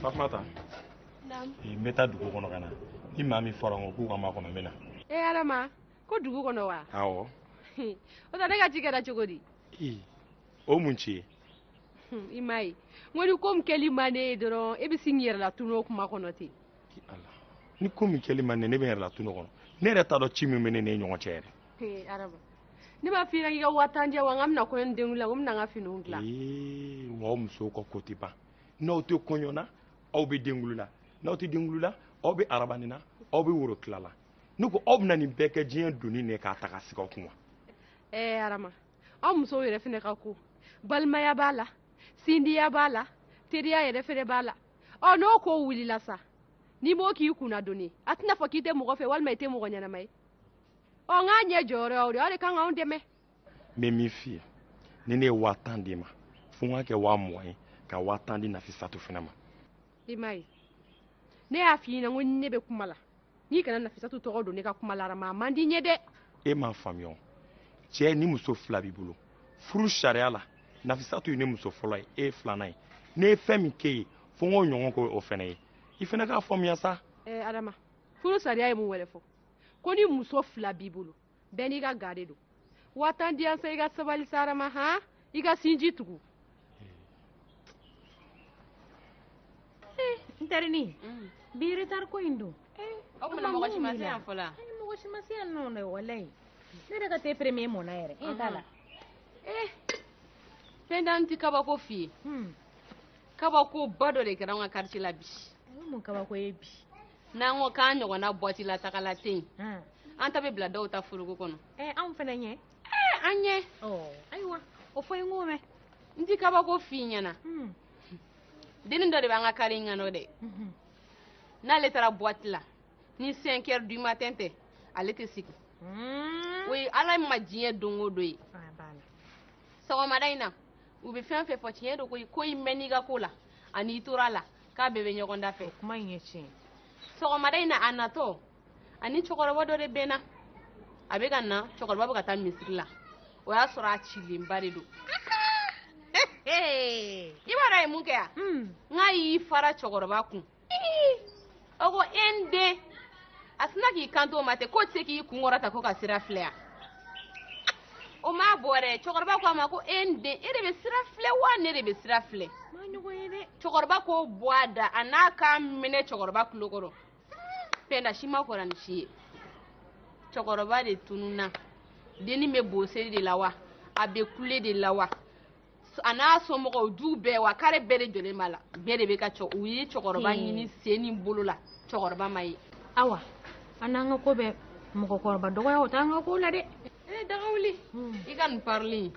Fatmata. Naam. Meta dugu kono kana. Ni mami forango ku kama kono mena. Arama, ko dugu kono wa? Awo. O ta daga tigera chogodi. O munchi. Imai. Ngoni kom keli mane doro e bi singir la tuno kuma kono ti. Allah. Ni kom keli mane ne be la tuno kono. Ne re ta do chimi mene ne nyongo chere. Arama. Ni ma fira ngi ga watanje wa ngamna ko en dengula ngumna nga finu ngla. Wa mso ko kotiba. No to konyona. Aw be dengulula n'aw tɛ dengulula aw be arabanina aw be woro tilala ne ko aw bɛna nin bɛɛ kɛ diɲɛ doni ne k'a ta ka sigi aw kun wa. Arama aw musow yɛrɛ fɛnɛ ka ko balimaya b'a la sindiya b'a la teriya yɛrɛ fɛnɛ b'a la n'o ko wulila sa n'i m'o k'i kunna doni a tɛna fɔ k'i tɛ mɔgɔ fɛ walima i tɛ mɔgɔ ɲɛnama ye ŋ'a ɲɛ jɔyɔrɔ aw de aw de kan k'anw dɛmɛ. n bɛ min f'i ye ni ne ye 1000 d'i ma fo n k'a kɛ 20 ye ka 1000 di Nafisatu fɛnɛ ma. Imai, ne y'a f'i ɲɛna ko ne bɛ kuma la n'i kana Nafisatu tɔgɔ don ne ka kuma la Arama a man di ɲɛ dɛ. E m'a faamuya o cɛ ni muso 2 b'i bolo furu sariya la Nafisatu ye ne muso fɔlɔ ye e ye 2nan ye ne ye fɛn min k'e ye fo n k'o ɲɔgɔn k'o fɛnɛ ye i fɛnɛ k'a faamuya sa. Adama furu sariya ye mun wɛrɛ fɔ ko ni muso 2 b'i bolo bɛɛ n'i ka ga de don 1000 di yan sa i ka sabali sa Arama i ka sinji tugu. Ntarini biri tar ko indo o kuma mɔgɔ si ma se yan fɔla mɔgɔ si ma se yan nɔ dɛ wallahi ne de ka te premier mɔna yɛrɛ t'a la fɛn t'an ti kabako f'i ye kabako ba dɔ de kɛra an ka quartier la bi mun kabako ye bi n'an ko k'an ɲɔgɔnna boîte la tagala tɛ yen an ta bɛ bila dɔw ta foroko kɔnɔ anw fɛnɛ ɲɛ an ɲɛ ayiwa o fɔ n k'o mɛn n ti kabako f'i ɲɛna denin dɔ de b'an ka kari in ŋanɔ dɛ n'ale taara boîte la ni 5 heures du matin tɛ ale tɛ sigi o ye ala ma diɲɛ don o don ye sɔgɔmada in na u bɛ fɛn fɛn fɔ tiɲɛ don ko i mɛn n'i ka ko la ani i tora la k'a bɛɛ bɛ ɲɔgɔn da fɛ kuma in ye tiɲɛ sɔgɔmada in na a natɔ ani cɛkɔrɔba dɔ de bɛnna a bɛ ka na cɛkɔrɔba bɛ ka taa misiri la o y'a sɔrɔ a cilenba de don i b'a dɔn a ye mun kɛ yan n'a y'i fara cɛkɔrɔba kun o ko n den a sina k'i kanto o ma ten k'o tɛ se k'i kun kɔrɔta ko ka sira filɛ yan o m'a bɔ dɛ cɛkɔrɔba ko a ma ko n den e de bɛ sira filɛ wa ne de bɛ sira filɛ cɛkɔrɔba k'o bɔ a da a n'a k'a minɛ cɛkɔrɔba tulo kɔrɔ pɛnda si ma kɔrɔ ni si ye cɛkɔrɔba de tununna dennin bɛ boseri de la wa a bɛ kule de la wa a n'a somɔgɔw du bɛɛ wa kare bɛɛ de jɔlen b'a la bɛɛ de bɛ ka u ye cɛkɔrɔba ɲini sen ni bolo la cɛkɔrɔba ma ye awa an n'an ka ko bɛ mɔgɔkɔrɔba dɔgɔya o t'an ka ko la dɛ daga wuli i ka nin parili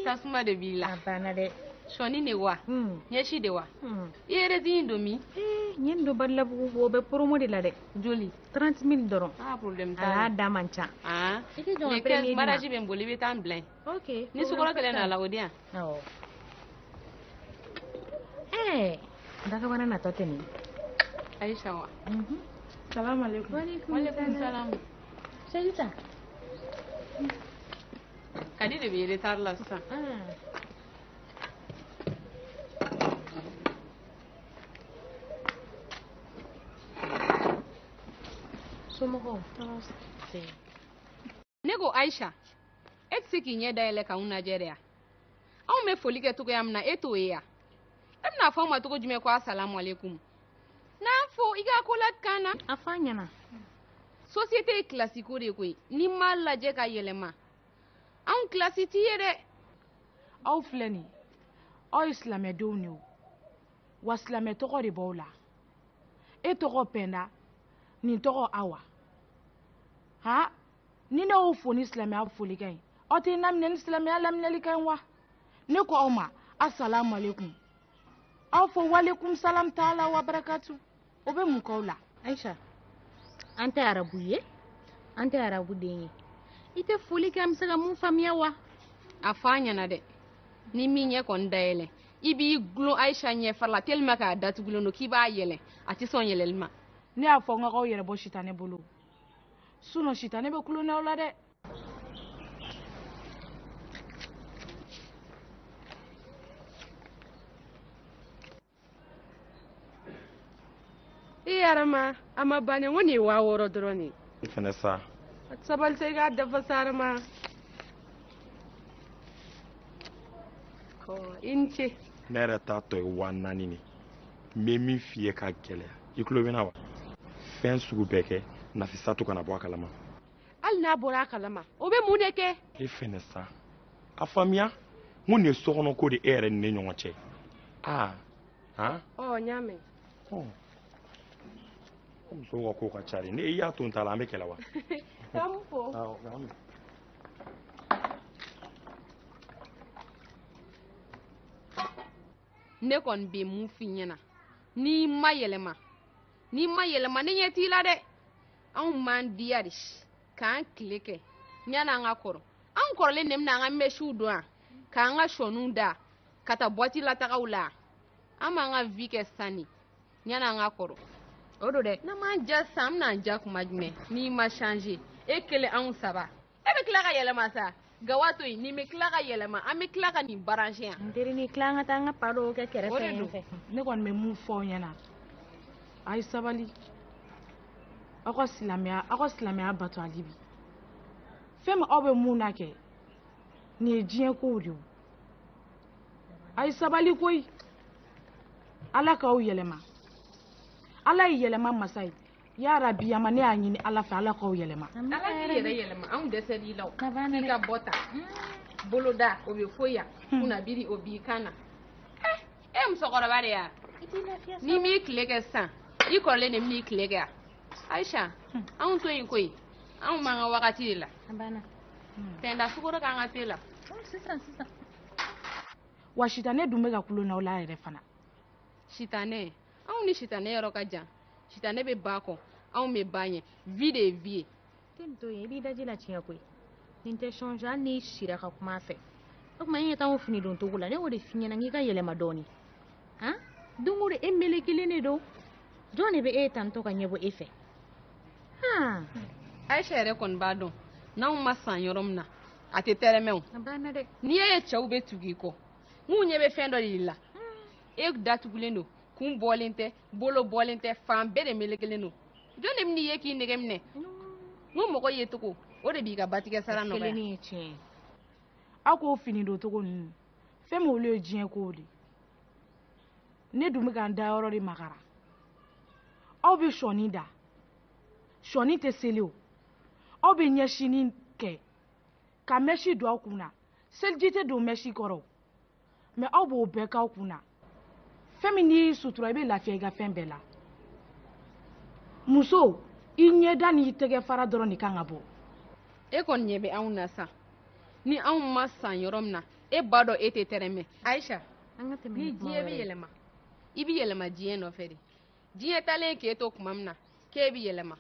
tasuma de b'i la a banna dɛ sɔni de wa ɲɛsi de wa i yɛrɛ di don min ɲɛ nin don barilabugu o bɛ promo de la dɛ joli 30 000 dɔrɔn problème a y'a da man ca i tɛ jɔn premier baraji bɛ n bolo i bɛ taa n bila yen ni sukɔrɔ kɛlen na a la o di yan dagabana natɔ tɛ nin Aisha wa salamu alaikum walaikum salam Sejita kadi de bɛ retard la sisan somɔgɔw ne ko Aisha e tɛ se k'i ɲɛ dayɛlɛ k'anw lajɛ de wa anw bɛ foli kɛ cogoya min na e t'o ye wa e bɛna fɔ anw ma cogo jumɛn ko asalamu alaikum n'an fɔ i ka ko lakan na a fɔ an ɲɛna société ye kilasi ko de koyi n'i m'a lajɛ ka yɛlɛma anw kilasi t'i ye dɛ aw filɛ nin aw ye silamɛdenw de o wa silamɛ tɔgɔ de b'aw la e tɔgɔ Pɛnda nin tɔgɔ Awa ni ne y'o fo ni silamɛya folikan ye aw tɛ n laminɛ ni silamɛya laminɛlikan ye wa ne ko aw ma asalamu alaikum aw fɔ walekum salam taala wa barakatu o bɛ mun k'aw la Aisha an tɛ arabu ye an tɛ arabu den ye i tɛ foli kɛ an bɛ se ka mun faamuya wa a fɔ a ɲɛna dɛ ni min ɲɛ kɔni dayɛlɛ i b'i gulon Aisha ɲɛfara la tellement k'a datugulen don k'i b'a yɛlɛ a tɛ sɔn yɛlɛli ma ne y'a fɔ n k'aw yɛrɛ bɔ sitanɛ bolo sinon sitanɛ bɛ kulon n'aw la dɛ i Arama a ma ban n ko nin ye 6000 dɔrɔn de I fɛnɛ sa sabali sa i k'a dafa sa Arama i ni ce ne yɛrɛ t'a tɔ ye 4000 ni n bɛ min f'i ye ka gɛlɛya i tulo bɛ na wa fɛn sugu bɛɛ kɛ Nafisatu kana bɔ a kalama hali n'a bɔra a kalama o bɛ mun de kɛ e fɛnɛ sa a faamuya n ko nin ye sokɔnɔ ko de e yɛrɛ ni ne ɲɔgɔn cɛ han n y'a mɛn musow ka ko ka ca de ne y'a to n ta la an bɛ kɛlɛ wa k'an fo ne kɔni bɛ mun f'i ɲɛna n'i ma yɛlɛma ne ɲɛ t'i la dɛ anw m'an diya de k'an tile kɛ yan'an ka kɔrɔ anw kɔrɔlen de bɛna an ka mesiw don yan k'an ka sɔniw da ka taa buwati latagaw la an b'an ka vie kɛ sanni yan'an ka kɔrɔ o don dɛ n'an m'an ja san an bɛna an ja kuma jumɛn n'i ma changer e kelen anw saba e bɛ tila ka yɛlɛma sa gawa to yen nin bɛ tila ka yɛlɛma an bɛ tila ka nin baranse yan n teri ni tila an ka taa an ka pa dɔw kɛ O de kɛrɛfɛ don. yen fɛ ne kɔni bɛ mun fɔ aw ɲɛna a ye sabali aw ka silamɛya bato hali bi fɛn min aw bɛ mun na kɛ nin ye diɲɛ kow de ye a ye sabali koyi ala k'aw yɛlɛma ala ye yɛlɛma masa ye ya rabi yama ne y'a ɲini ala fɛ ala k'aw yɛlɛma ala k'i yɛrɛ yɛlɛma anw dɛsɛl'i la o A banna k'i dɛ. ka bɔ ta boloda o bɛ fo yan kunnabiri o b'i kan na e musokɔrɔba de ya i t'i lafiya sa n'i m'i tile kɛ sisan i kɔrɔlen de bɛn'i tile kɛ yan Aisha anw to yen koyi anw b'an ka wagati de la a banna tɛnda sukoro k'an ka te la sisan wa sitanɛ dun bɛ ka kulon n'aw la yɛrɛ fana sitanɛ anw ni sitanɛ yɔrɔ ka jan sitanɛ bɛ ba kɔ anw bɛ ba ɲɛ vie de ye vie ye tɛ nin to yen i b'i daji la tiɲɛ koyi nin tɛ change hali n'i sira ka kuma a fɛ o tuma e ɲɛ t'anw fini don cogo la ne y'o de f'i ɲɛna n k'i ka yɛlɛma dɔɔnin han don o don e melekelen de don jɔn de bɛ e tantɔ ka ɲɛbɔ e fɛ han Aisha yɛrɛ kɔni b'a dɔn n'anw ma san yɔrɔ min na a tɛ tɛrɛmɛ o a banna dɛ n'i ye cɛw bɛ tugu i kɔ n'u ɲɛ bɛ fɛn dɔ de la e datugulen don kun bɔlen tɛ bolo bɔlen tɛ fan bɛɛ de melekelen don jɔn de bɛn'i ye k'i nɛgɛ minɛ n ko mɔgɔ ye cogo o de b'i ka batigɛ sara nɔgɔya kelenni ye tiɲɛ ye aw k'o fini don cogo ninnu fɛn min olu ye diɲɛ kow de ne dun bɛ ka n da yɔrɔ de makara aw bɛ sɔni da sɔni tɛ seli o aw bɛ ɲɛsini kɛ ka mɛsi don aw kun na seliji tɛ don mɛsi kɔrɔ o mɛ aw b'o bɛɛ k'aw kun na fɛn min n'i y'i sutura i bɛ lafiya i ka fɛn bɛɛ la muso i ɲɛda n'i tɛgɛ fara dɔrɔn de kan ka bɔ e kɔni ɲɛ bɛ anw na sa ni anw ma san yɔrɔ min na e ba dɔn e tɛ tɛrɛmɛ Aisha an ka tɛmɛ ni ni kuma diɲɛ bɛ wɛrɛ ye. yɛlɛma i bɛ yɛlɛma diɲɛ nɔfɛ de diɲɛ talen k'e to tuma min na k'e bɛ yɛlɛma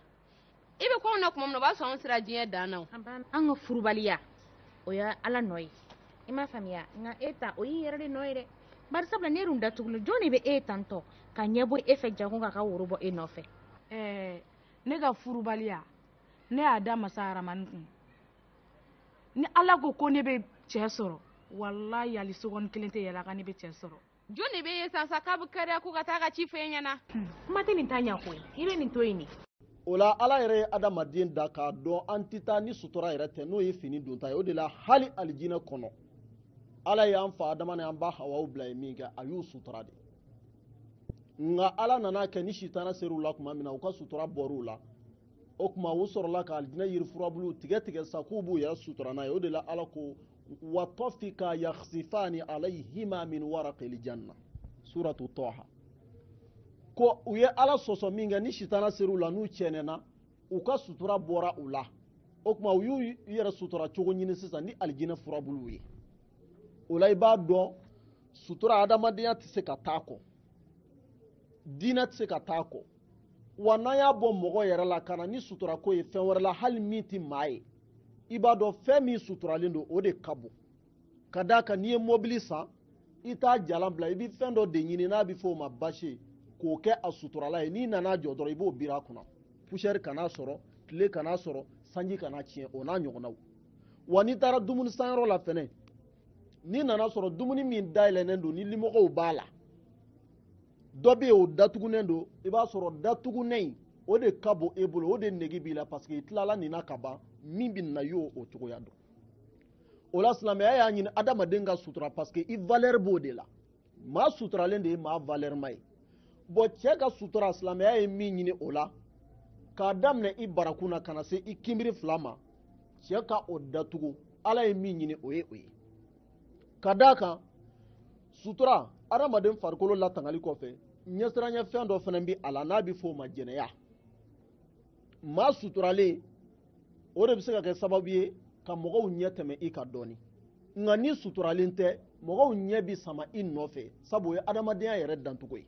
i bɛ kɔn na tuma min na o b'a sɔrɔ anw sera diɲɛ dan na o a banna an ka furubaliya o ye ala nɔ ye i m'a faamuya nka e ta o y'i yɛrɛ de nɔ ye dɛ bari sabula ne dun datugulen jɔn de bɛ e tantɔ ka ɲɛbɔ e fɛ jago ka woro bɔ e nɔfɛ ne ka furubaliya ne y'a da masa aramani kun ni ala ko ne bɛ cɛ sɔrɔ walayi hali sokɔni kelen tɛ yɛlɛ a kan ne bɛ cɛ sɔrɔ jɔn de bɛ ye sisan k'a bɛ kariya ko ka taa ka ci f'e ɲɛna kuma tɛ nin ta ɲɛ koyi i bɛ nin to yen nin o la ala yɛrɛ ye adamaden da k'a dɔn an tɛ taa ni sutura yɛrɛ tɛ n'o ye fini donta ye o de la hali alijinɛ kɔnɔ ala y'an fa adama ni an ba hawaw bila ye min kɛ a y'u sutura de nka ala nana kɛ ni sitana ser'u la tuma min na u ka sutura bɔr'u la o tuma u sɔrɔla ka alijinɛ yiri furabulu tigɛ sa k'u b'u yɛrɛ sutura n'a ye o de la ala ko watɔfika yakhsifani alayhima min waraqil janna suratu tɔha ko u ye ala sɔsɔ min kɛ ni sitana ser'u la n'u cɛnɛna u ka sutura bɔra u la o tuma u y'u yɛrɛ sutura cogo ɲini sisan ni alijinɛ furabuluw ye o la i b'a dɔn sutura adamadenya tɛ se ka taa kɔ diinɛ tɛ se ka taa kɔ wa n'an y'a bɔ mɔgɔ yɛrɛ la ka na ni sutura ko ye fɛn wɛrɛ la hali min tɛ maa ye i b'a dɔn fɛn min suturalen don o de ka bon ka d'a kan n'i ye mobili san i t'a jalan bila i bɛ fɛn dɔ de ɲini n'a bɛ fɔ o ma basi k'o kɛ a suturala ye n'i nana jɔ dɔrɔn i b'o biri a kunna poussière kan'a sɔrɔ tile kan'a sɔrɔ sanji kana tiɲɛ o n'a ɲɔgɔnnaw wa n'i taara dumuni sanyɔrɔ la fɛnɛ n'i nana sɔrɔ dumuni min dayɛlɛnnen don ni limɔgɔw b'a la dɔ bɛ yen o datugunen don i b'a sɔrɔ datugunen in o de ka bon e bolo o de nege b'i la parce que i tilala nin na ka ban min bɛ na y'o o cogoya dɔn o la silamɛya y'a ɲini adamaden ka sutura parce que i valeur b'o de la maa suturalen de ye maa valeur ma ye bon cɛ ka sutura silamɛya ye min ɲini o la k'a daminɛ i barakun na ka na se i kinbiri fila ma cɛ ka o datugu ala ye min ɲini o ye o ye ka d'a kan sutura adamaden farikolo latangali kɔfɛ ɲɛsiranya fɛn dɔ fana bɛ a la n'a bɛ fɔ o ma jɛnɛya maa suturalen o de bɛ se ka kɛ sababu ye ka mɔgɔw ɲɛ tɛmɛ i ka dɔɔni nka ni suturalen tɛ mɔgɔw ɲɛ bɛ sama i nɔfɛ sabu o ye adamadenya yɛrɛ dancogo ye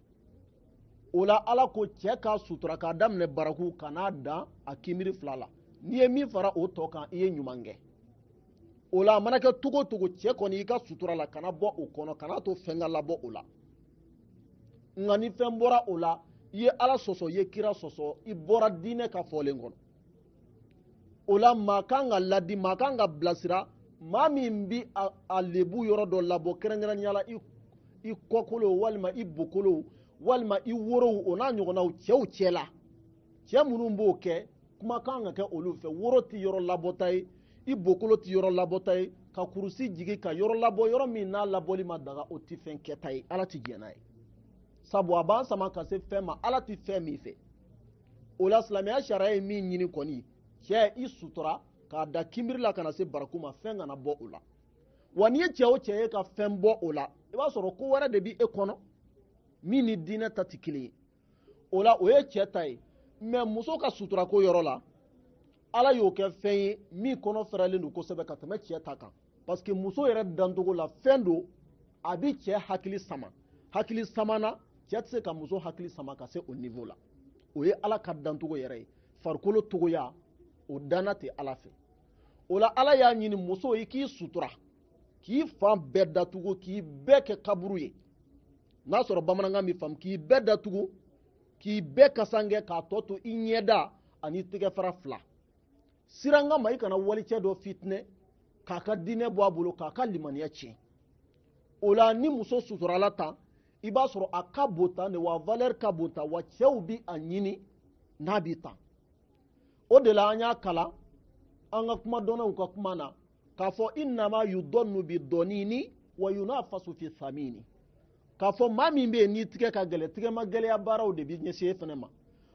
o la ala ko cɛ ka sutura k'a daminɛ baraku ka n'a dan a kinbiri fila la n'i ye min fara o tɔ kan i ye ɲuman kɛ o la a mana kɛ cogo o cogo cɛ kɔni i ka sutura la kana bɔ o kɔnɔ kana to fɛn ka labɔ o la nka ni fɛn bɔra o la i ye ala sɔsɔ i ye kira sɔsɔ i bɔra diinɛ ka fɔlen kɔnɔ o la maa kan ka ladi maa kan ka bilasira maa min bi a lebu yɔrɔ dɔ labɔ kɛrɛnkɛrɛnnenya la i kɔkolo walima i bokolo walima i worow o n'a ɲɔgɔnnaw cɛw cɛ la cɛ minnu b'o kɛ kuma kan ka kɛ olu fɛ woro tɛ yɔrɔ labɔta ye i bokolo tɛ yɔrɔ labɔta ye ka kurusi jigi ka yɔrɔ labɔ yɔrɔ min n'a labɔli ma daga o tɛ fɛn kɛta ye ala tɛ jɛn n'a ye sabu a b'an sama ka se fɛn ma ala tɛ fɛn min fɛ o la silamɛya sariya ye min ɲini kɔni cɛ i sutura k'a da kinbiri la ka na se baraku ma fɛn kana bɔ o la wa n'i ye cɛ o cɛ ye ka fɛn bɔ o la i b'a sɔrɔ ko wɛrɛ de bɛ e kɔnɔ min ni diinɛ ta tɛ kelen ye o la o ye cɛ ta ye mɛ muso ka sutura ko yɔrɔ la ala y'o kɛ fɛn ye min kɔnɔ fɛrɛlen don kosɛbɛ ka tɛmɛ cɛ ta kan parce que muso yɛrɛ dancogo la fɛn don a bɛ cɛ hakili sama na cɛ tɛ se ka muso hakili sama ka se o niveau la o ye ala ka dancogo yɛrɛ ye farikolo togoya o danna tɛ ala fɛ o la ala y'a ɲini muso i k'i sutura k'i fan bɛɛ datugu k'i bɛɛ kɛ kaburu ye n'a sɔrɔ bamanankan bɛ faamu k'i bɛɛ datugu k'i bɛɛ kasankɛ k'a tɔ to i ɲɛda ani tɛgɛfara fila siranga ma i kana walicɛ dɔ fitinɛ k'a ka diinɛ bɔ a bolo k'a ka limaniya tiɲɛ o la ni muso suturala tan i b'a sɔrɔ a ka bon tan de wa valeur ka bon tan wa cɛw bi a ɲini n'a b'i tan o de la an y'a kalan an ka kumadɔnnaw ka kuma na k'a fɔ innama yudɔnnu bi dɔnini wa yunafasu fi samini k'a fɔ maa min bɛ yen n'i tigɛ ka gɛlɛ tigɛ ma gɛlɛya baaraw de bɛ ɲɛsin e fana ma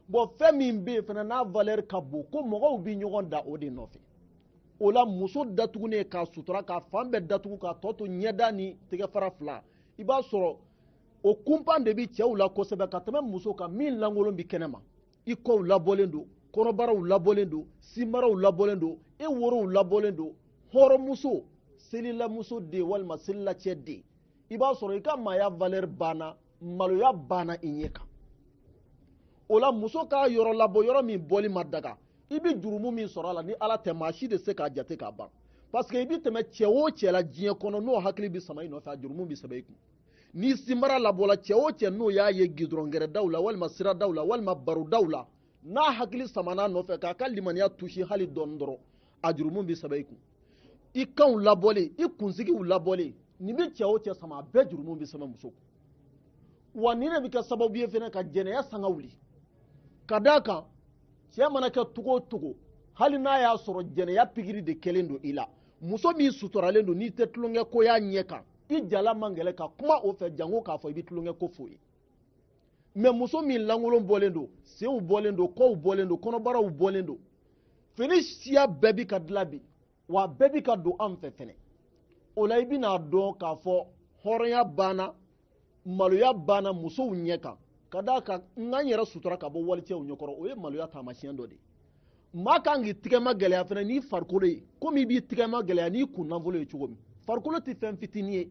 bon fɛn min bɛ yen fana n'a valeur ka bon ko mɔgɔw bɛ ɲɔgɔn da o de nɔfɛ o la muso datugunen k'a sutura k'a fan bɛɛ datugu k'a tɔ to ɲɛda ni tɛgɛfara fila i b'a sɔrɔ o kunpan de bɛ cɛw la kosɛbɛ ka tɛmɛ muso kan min lankolon bɛ kɛnɛ ma i kɔw labɔlen don kɔnɔbaraw labɔlen don sinbaraw labɔlen don e worow labɔlen don hɔrɔnmuso selilamuso den walima selilacɛ den i b'a sɔrɔ i ka maaya valeur banna maloya banna i ɲɛ kan o la muso k'a yɔrɔ labɔ yɔrɔ min bɔli ma daga i bɛ jurumu min sɔrɔ a la ni ala tɛ maa si de se k'a jate k'a ban parce que i bɛ tɛmɛ cɛ o cɛ la diɲɛ kɔnɔ n'o hakili bɛ sama i nɔfɛ a jurumu bɛ sɛbɛn i kun ni sinbara labɔla cɛ o cɛ n'o y'a ye gidɔrɔngɛrɛdaw la walima siradaw la walima barodaw la n'a hakili samana nɔfɛ k'a ka limaniya tusi hali dɔɔni dɔrɔn a jurumu bɛ sɛbɛn i kun i kanw labɔlen i kunsigiw labɔlen nin bɛ cɛ o cɛ sama a bɛɛ jurumu bɛ sɛbɛn muso kun wa nin de bɛ kɛ sababu ye fana ka jɛnɛya sanga wuli ka d'a kan cɛ mana kɛ cogo o cogo hali n'a y'a sɔrɔ jɛnɛya pikiri de kɛlen don i la muso min suturalen don n'i tɛ tulonkɛ ko y'a ɲɛ kan i jala man gɛlɛ ka kuma o fɛ jango k'a fɔ i bɛ tulonkɛ ko f'o ye mɛ muso min lankolon bɔlen don senw bɔlen don kɔw bɔlen don kɔnɔbaraw bɔlen don fini siya bɛɛ bi ka dilan bi wa bɛɛ bi ka don an fɛ fɛnɛ o la i bɛna dɔn k'a fɔ hɔrɔnya banna maloya banna musow ɲɛ kan ka d'a kan n'an yɛrɛ sutura ka bɔ walicɛw ɲɛkɔrɔ o ye maloya taamasiyɛn dɔ de ye maa kan k'i tigɛma gɛlɛya fana n'i farikolo ye komi i b'i tigɛma gɛlɛya n'i kun nafolo ye cogo min farikolo tɛ fɛn fitinin ye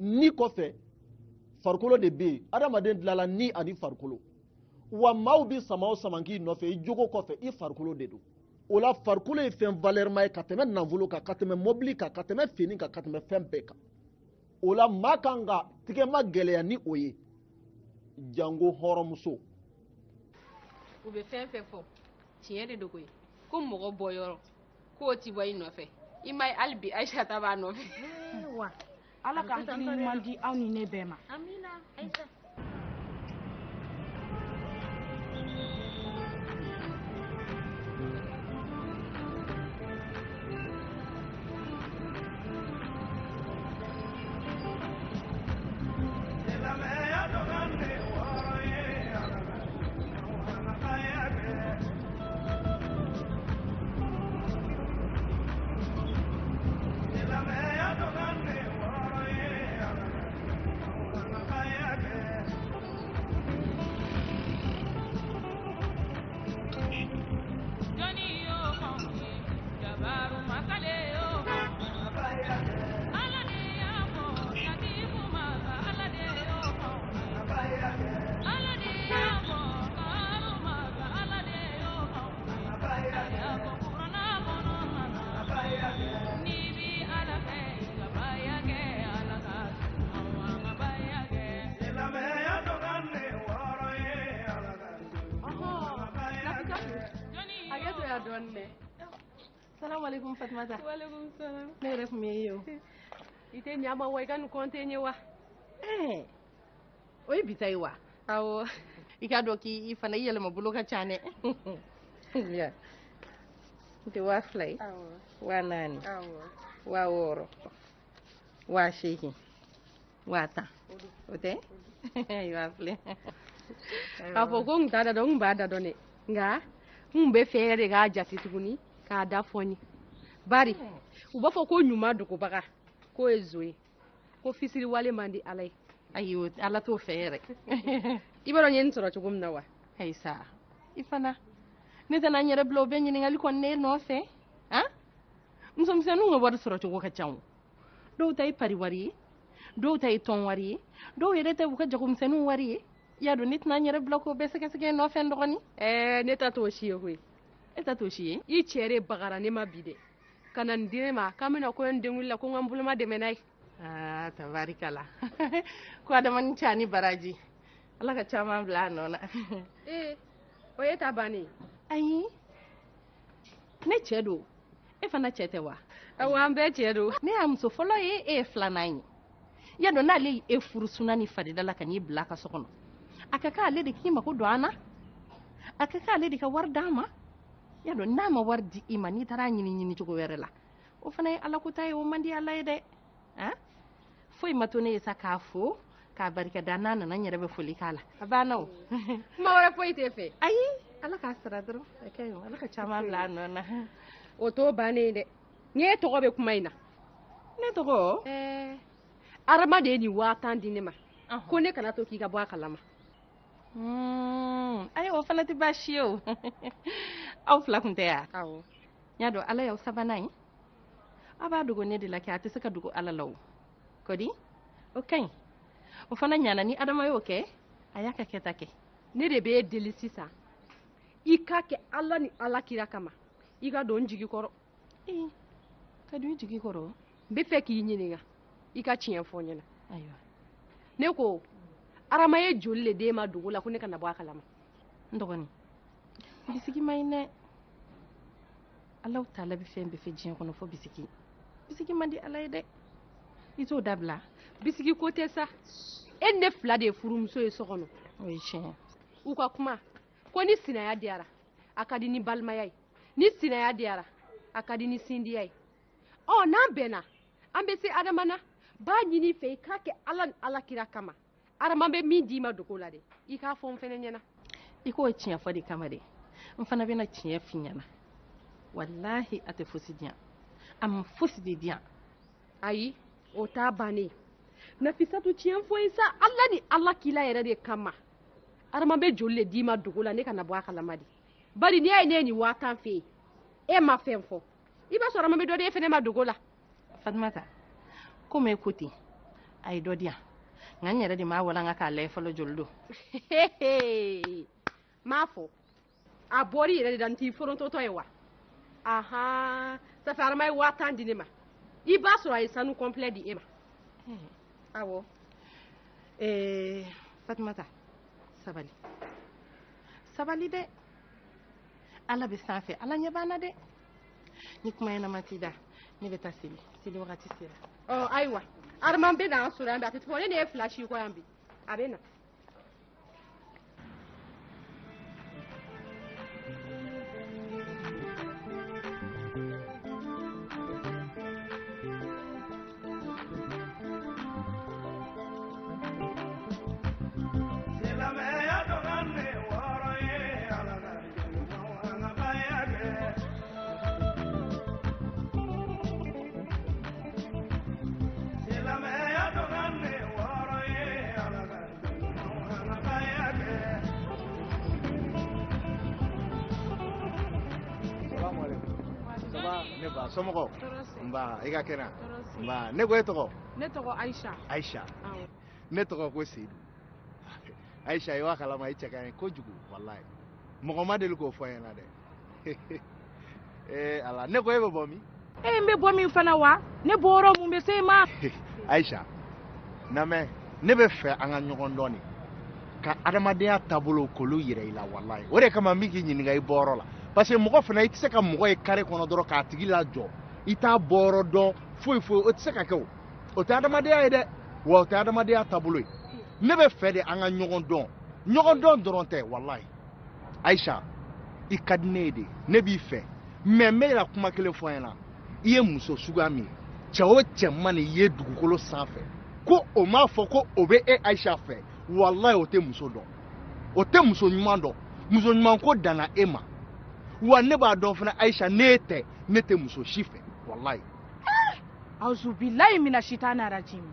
ni kɔfɛ farikolo de bɛ yen adamaden dilanna ni ani farikolo wa maaw bɛ sama o sama k'i nɔfɛ i jogo kɔfɛ i farikolo de don o la farikolo ye fɛn valeur ye ka tɛmɛ nafolo kan ka tɛmɛ mobili kan ka tɛmɛ fini kan ka tɛmɛ fɛn bɛɛ kan o la maa kan ka tigɛma gɛlɛya ni o ye jango hɔrɔnmuso u bɛ fɛn fɛn fɔ tiɲɛ de don koyi ko mɔgɔ bɔ yɔrɔ k'o ti bɔ i nɔfɛ i ma ye hali bi ayisata b'a nɔfɛ wa ala ka hakili ɲuman di aw ni ne bɛɛ ma amina ayisa Salamu alaikum Fatumata. Wa alaikum salam. Ne yɛrɛ tun bɛ ye o. I tɛ ɲama wa i ka nin kɔnte n ye wa O ye bita ye wa? awɔ I k'a dɔn k'i fana i yɛlɛma bolo ka ca dɛ. N tɛ 2000 ye, awɔ 4000, awɔ 6000, 8000, 10,000. O tɛ? Ayiwa filɛ. k'a fɔ ko n t'a da dɔn n b'a da dɔn dɛ nka n bɛ fɛ yɛrɛ de k'a jate tuguni k'a da fɔ n ye bari u b'a fɔ ko ɲuman dogobaga k'o ye zo ye ko fisiriwale man di ala ye Ayi ala t'o fɛ yɛrɛ. i b'a dɔn n ye nin sɔrɔ cogo min na wa Ayi sa, i fana ne tɛna n yɛrɛ bila o bɛɛ ɲininkali kɔni ne nɔfɛ. Musomisɛnninw ka wari sɔrɔ cogo ka ca o. Dɔw ta ye pari wari ye, dɔw ta ye tɔn wari ye, dɔw yɛrɛ ta u ka jagomisɛnninw wari ye. I y'a dɔn ne tɛna n yɛrɛ bila k'o bɛɛ sɛgɛsɛgɛ nɔfɛ n dɔgɔnin. ne ta t'o si ye koyi E ta t'o si ye? i cɛ de bagara ne ma bi dɛ ka na nin di ne ma k'an bɛna ko n den wulila ko n ka n boloma dɛmɛ n'a ye Tabarikala. Ko adamanin ca ni baraji. Ala ka caman bila a nɔ na. o ye ta bannen ye Ayi, ne cɛ don. E fana cɛ tɛ wa? awɔ an bɛɛ cɛ don Ne y'a muso fɔlɔ ye, e ye filanan ye. Ya dɔn n'ale ye e furusuna ni farida la ka n'i bila a ka so kɔnɔ, a ka kan ale de k'i mako don an na, a ka kan ale de ka wari d'an ma. Ya dɔn n'a ma wari di i ma n'i taara ɲini cogo wɛrɛ la, o fana ye ala ko ta ye, o man di ala ye dɛ. Foyi ma to ne ye sa k'a fo k'a barika da, n'a nana n yɛrɛ bɛ foli k'a la, a banna o. kuma wɛrɛ foyi t'e fɛ Ayi, ala k'a sara dɔrɔn, a ka ɲi o, ala ka caman bila a nɔ na. o t'o bannen ye dɛ n ye tɔgɔ bɛ kuma in na Ne tɔgɔ? adama de ye nin 5000 di ne ma ko ne kana to k'i ka bɔ a kalama Ayi, o fana tɛ baasi ye o. Aw fila kun tɛ yan? awɔ N y'a dɔn ala y'aw sabanan ye, a b'a dogo ne de la kɛ, a tɛ se ka dogo ala la o. Kodi o ka ɲi, o fana ɲana ni adama y'o kɛ, a y'a ka kɛta kɛ. ne de b'e deli sisan i k'a kɛ ala ni ala kira kama i ka don n jigi kɔrɔ Ka don i jigi kɔrɔ? n bɛ fɛ k'i ɲininka i ka tiɲɛ fɔ n ɲɛna Ayiwa, ne ko adama ye joli le d'e ma dogo la ko ne kana bɔ a kalama n dɔgɔnin, bisigi ma ɲi dɛ. Ala taala bɛ fɛn bɛɛ fɛ diɲɛ kɔnɔ fɔ bisigi. Bisigi man di ala ye dɛ. I t'o dabila. bisigi ko tɛ sa e ni ne fila de ye furumuso ye so kɔnɔ O ye tiɲɛ. u ka kuma ko ni sinaya diyara a ka di ni balimaya ye ni sinaya diyara a ka di ni sindiya ye n'an bɛnna an bɛ se adama na b'a ɲini i fɛ i k'a kɛ ala ni ala kira kama adama bɛ min d'i ma dogo la dɛ i k'a fɔ n fɛnɛ ɲɛna I k'o tiɲɛ fɔ de kama dɛ, n fana bɛna tiɲɛ f'i ɲɛna. Wallahi a tɛ fosi diyan, a ma fosi de diyan. ayi o t'a bannen nafisatu tiɲɛ fɔ ye sa ala ni ala kila yɛrɛ de kama adama bɛ joli le d'i ma dogo la ne kana bɔ a kalama de bari n'i y'a ye ne ye nin 5000 f'e ye e ma fɛn fɔ i b'a sɔrɔ adama bɛ dɔ di e fɛnɛ ma dogo la Fatumata, komi e ko ten, a ye dɔ di yan. nka n yɛrɛ de m'a wala n ka k'a layɛ fɔlɔ joli don m'a fɔ a bɔr'i yɛrɛ de da n t'i forontotɔ ye wa ahan ça fait Arama ye 1000 di ne ma i b'a sɔrɔ a ye sanu complet di e ma awɔ Fatumata sabali sabali dɛ ala bɛ sanfɛ ala ɲɛ b'an na dɛ ni kuma ɲɛnama t'i da ne bɛ taa seli wagati sera ayiwa Arama bɛ na an sɔrɔ yan bi a tɛ fɔ ne de ye fila si kɔ yan bi a bɛ na somɔgɔw nba i ka kɛnɛ nba ne ko e tɔgɔ ne tɔgɔ Aisha Aisha ne tɔgɔ ko Seydou Aisha i b'a kalama i cɛ ka ɲi kojugu walayi mɔgɔ ma deli k'o fɔ n ɲɛna dɛ ala ne ko e bɛ bɔ min n bɛ bɔ min fana wa ne bɔyɔrɔ mun bɛ se ma Aisha namɛ ne bɛ fɛ an ka ɲɔgɔn dɔn de ka adamadenya taabolo k'olu yira i la walayi o de kama n bɛ k'i ɲininka i bɔyɔrɔ la parce que mɔgɔ fana i tɛ se ka mɔgɔ ye kare kɔnɔ dɔrɔn k'a tigi lajɔ i t'a bɔyɔrɔ dɔn foyi foyi o tɛ se ka kɛ o tɛ adamadenya ye dɛ wa o tɛ adamadenya taabolo ye ne bɛ fɛ de an ka ɲɔgɔn dɔn dɔrɔn tɛ walayi Aisha i ka di ne ye de ne b'i fɛ mais n bɛ na kuma kelen fɔ n ɲɛna i ye muso suguya min ye cɛ o cɛ man i ye dugukolo sanfɛ ko o m'a fɔ ko o bɛ e Aisha fɛ walayi o tɛ muso dɔn o tɛ muso ɲuman dɔn muso ɲuman ko danna e ma wa ne b'a dɔn fana Aisha ne tɛ ne tɛ muso si fɛ walayi auzubilayi mina shitana rajim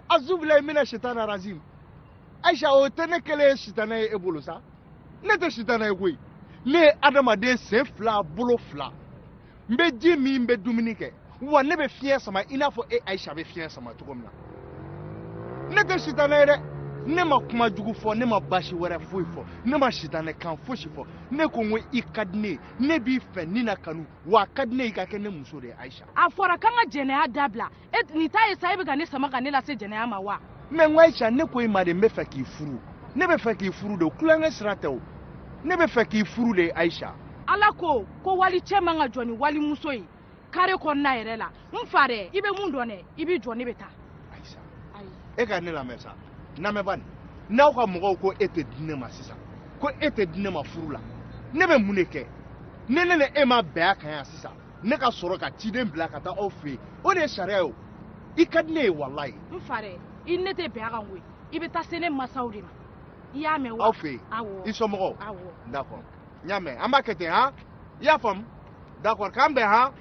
auzubilayi mina shitana rajim Aisha o tɛ ne kɛlen ye sitana ye e bolo sa ne tɛ sitana ye koyi ne ye adamaden sen fila bolo fila n bɛ ji min n bɛ dumuni kɛ wa ne bɛ fiɲɛ sama i n'a fɔ e Aisha bɛ fiɲɛ sama cogo min na ne tɛ sitana ye dɛ ne ma kuma jugu fɔ ne ma basi wɛrɛ foyi fɔ ne ma sitanɛ kan fosi fɔ ne ko n ko i ka di ne ye ne b'i fɛ ni na kanu wa a ka di ne ye i ka kɛ ne muso de ye Aisha a fɔra k'an ka jɛnɛya dabila nin t'a ye sa e bɛ ka ne sama ka ne lase jɛnɛya ma wa mais n ko Aisha ne ko i ma de n bɛ fɛ k'i furu ne bɛ fɛ k'i furu de o kulonkɛ sira tɛ o ne bɛ fɛ k'i furu de Aisha ala ko wali cɛ man ka jɔ ni walimuso ye kare kɔnɔna yɛrɛ la n fa dɛ i bɛ mun dɔn dɛ i bɛ jɔ ne bɛ taa Aisha e ka ne lamɛn sa namɛbani n'aw ka mɔgɔw ko e tɛ di ne ma sisan ko e tɛ di ne ma furu la ne bɛ mun de kɛ ne ni e ma bɛn a kan yan sisan ne ka sɔrɔ ka ciden bila ka taa aw fɛ yen o de ye sariya ye o i ka di ne ye walayi n fa dɛ i ne tɛ bɛn a kan koyi i bɛ taa se ne masaw de ma i y'a mɛn wa aw fɛ yen i somɔgɔw d'accord n y'a mɛn an b'a kɛ ten han i y'a faamu d'accord k'an bɛn han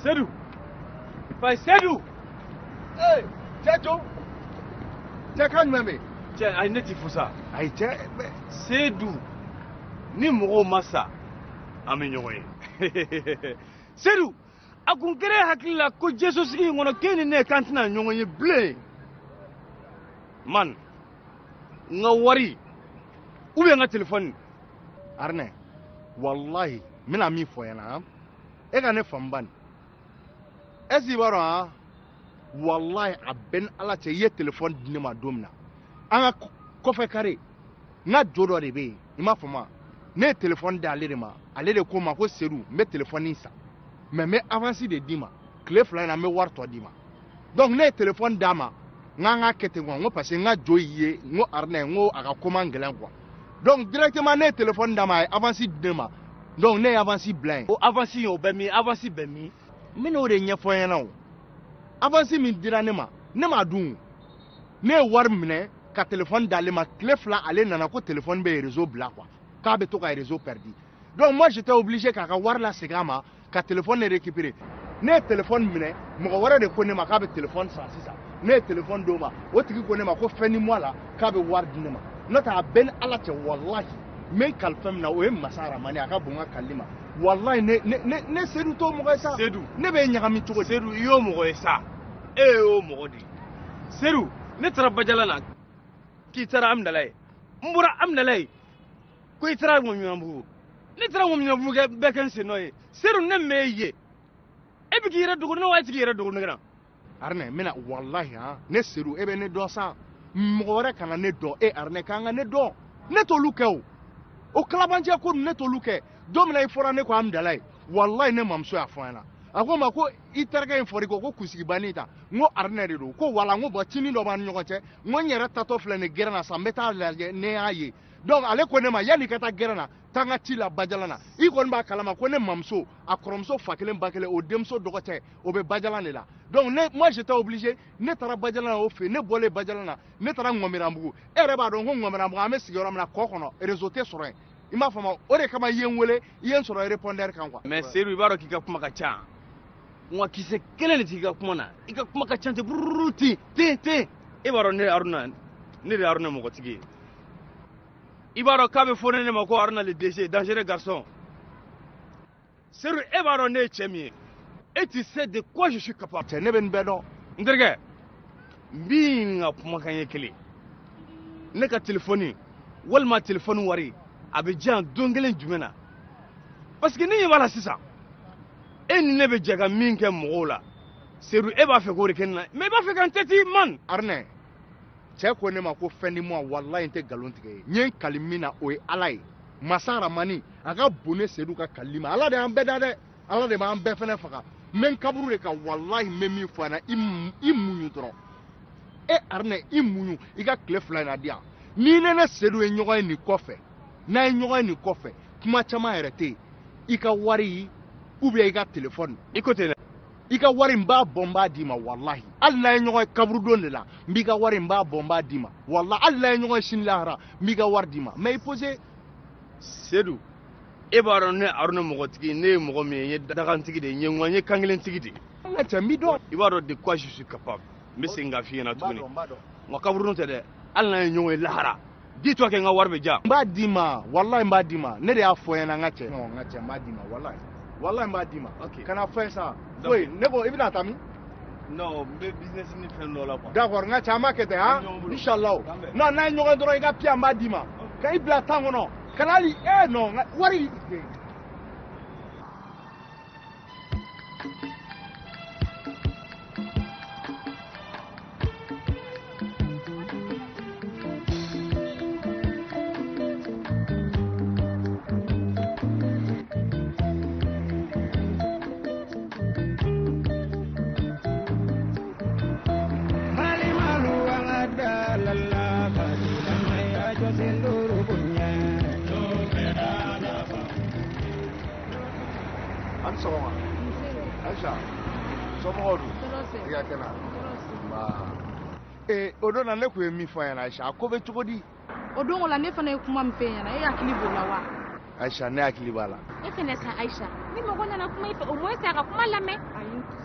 Seydou Faye Seydou cɛ jo cɛ ka ɲuman bɛ cɛ ayi ne t'i fo sa ayi cɛ Seydou ni mɔgɔw ma sa an bɛ ɲɔgɔn ye Seydou a kun kɛra hakili la ko jɛsosigi in kɔnɔ k'e ni ne k'an tɛna ɲɔgɔn ye bilen man n ka wari ou bien n ka telefɔni Arinɛ walahi n bɛna min fɔ ɲɛna e ka ne faamu bani est-ce que i b'a dɔn han walahi a bɛ ni ala cɛ i ye telefɔni di ne ma don min na an ka kɔfɛ kare n ka jo dɔ de bɛ yen i m'a faamu ne ye telefɔni di ale de ma ale de ko n ma ko Seydou n bɛ telefɔni san mais n bɛ avance de d'i ma tile 2 in na n bɛ wari tɔ d'i ma donc ne ye telefɔni d'a ma n k'an ka kɛ ten quoi n ko parce que n ka jo y'i ye n ko Arinɛ n ko a ka ko man gɛlɛn quoi donc directement ne ye telefɔni d'a ma a ye avance di ne ma donc ne ye avance bila yen. o avance in o bɛ min avance bɛ min. n bɛ n'o de ɲɛfɔ n ɲɛna o avance min dira ne m'a dun ne ye wari minɛ ka telefɔni d'ale ma tile 2 ale nana ko telefɔni bɛ réseau bila quoi k'a bɛ to ka réseau perdu donc moi j'étais obligé k'a ka wari lasegin a ma ka telefɔni récupérer ne téléphone minɛ mɔgɔ wɛrɛ de ko ne ma k'a bɛ téléphone san sisan ne ye téléphone d'o ma o tigi ko ne ma ko fɛn ni moi la k'a bɛ wari di ne ma n'o tɛ a bɛɛ ni ala cɛ wallahi min kalifa min na o ye masa Aramani a ka bon ka kalli ma wallahi ne Seydou t'o mɔgɔ ye sa Seydou ne bɛ ɲagami cogo di Seydou i y'o mɔgɔ ye sa e y'o mɔgɔ de ye Seydou ne taara Badiala na k'i taara Aminala ye n bɔra Aminala ye ko i taara Ŋɔmiɲanbugu ne taara Ŋɔmiɲanbugu kɛ bɛɛ kɛ n sen nɔ ye Seydou ne m'e ye e bɛ k'i yɛrɛ dogo ne wa e t'i yɛrɛ dogo ne na Arinɛ n bɛna wallahi han ne Seydou e bɛ ne dɔn sa mɔgɔ wɛrɛ kana ne dɔn e Arinɛ k'an ka ne dɔn ne t'olu kɛ o kalabanciya ko ne t'olu kɛ don min na i fɔra ne ko Aminala ye wallahi ne mamuso y'a fɔ an ɲɛna a ko n ma ko i terikɛ in fɔra i ko kunsigi banni ta n ko Arinɛ de don ko wala n ko bɔn tini dɔ b'an ni ɲɔgɔn cɛ n ko n yɛrɛ tatɔ filɛ nin gɛrɛn na sa n bɛ taa lajɛ ne y'a ye donc ale ko ne ma yanni i ka taa gɛrɛn na taa n ka ci la Badiala na i kɔni b'a kalama ko ne mamuso a kɔrɔmuso fa kelen ba kelen o denmuso dɔgɔcɛ o bɛ Badiala de la donc moi j'étais obligé ne taara Badiala na o fɛ ne bɔlen Badiala na ne taara Ŋɔmiranbugu e yɛrɛ b'a dɔn ko Ŋɔmiranbugu an bɛ sigi yɔrɔ min na kɔ kɔnɔ réseau tɛ sɔrɔ yen i m'a faamu o de kama i ye n wele i ye n sɔrɔ répondeur kan quoi mais Seydou i b'a dɔn k'i ka kuma ka ca wa kisɛ kelen de t'i ka kuma na i ka kuma ka ca ten bururu ten e b'a dɔn ne de ye Haruna mɔgɔtigi ye i b'a dɔn k'a bɛ fɔ ne ma ko Haruna le DG dangereux garçon Seydou e b'a dɔn ne ye cɛ min ye et tu sais de quoi je suis capable cɛ ne bɛ nin bɛɛ dɔn n terikɛ n b'i ɲininka kumakan ye kelen ne ka telefɔni walima telefɔni wari a bɛ diyan don kelen jumɛn na parce que ne ɲɛ b'a la sisan e ni ne bɛ jɛ ka min kɛ mɔgɔw la Seydou e b'a fɛ k'o de kɛ ne na mais i b'a fɛ ka n tɛti man Arinɛ cɛ ko ne ma ko fɛn di moi wallahi n tɛ nkalon tigɛ ye n ye n kali min na o ye ala ye masa Aramani a ka bon ne Seydou ka kali ma ala de y'an bɛɛ da dɛ ala de b'an bɛɛ fɛnɛ faga n bɛ n kaburu de kan wallahi n bɛ min fɔ a ɲɛna i muɲu dɔrɔn e Arinɛ i muɲu i ka tile 2 in na di yan ni ne Seydou ye ɲɔgɔn ye nin kɔfɛ n'a ye ɲɔgɔn ye nin kɔfɛ kuma caman yɛrɛ tɛ yen i ka wari ou bien i ka téléphone i ko ten dɛ i ka wari n b'a bɔ n b'a d'i ma wallahi hali n'a ye ɲɔgɔn ye kaburudon de la n b'i ka wari n b'a bɔ n b'a d'i ma wallahi hali n'a ye ɲɔgɔn ye sini lahara n b'i ka wari d'i ma mais i posé Seydou e b'a dɔn ne Haruna mɔgɔtigi ne ye mɔgɔ min ye n ye dagantigi de ye n ye kankelentigi de ye an ka cɛ n b'i dɔn i b'a dɔn de quoi je suis capable n bɛ segin k'a f'i ɲɛna tuguni nka kaburudon tɛ dɛ hali n'a ye ɲɔgɔn ye lahara dis-toi que n ka wari bɛ diya n b'a d'i ma wallahi n b'a d'i ma ne de y'a fɔ ɲɛna n ka cɛ non n ka cɛ n b'a d'i ma wallahi wallahi n b'a d'i ma kana fɛn sa foyi ne ko i bɛna taa min non n bɛ business ni fɛn dɔ la quoi d'accord n ka cɛ an b'a kɛ ten han inchallah non n'a ye ɲɔgɔn dɔrɔn i ka pied n b'a d'i ma ka i bila tan kɔnɔ kana hali non wari o don na ne ko ye min fɔ ɲɛna Aisha a ko bɛ cogo di o don la ne fana ye kuma min fɛ ɲɛna e hakili b'o la wa Aisha ne hakili b'a la e fɛnɛ sa Aisha ni mɔgɔ nana kuma i fɛ au moins a ka kuma lamɛn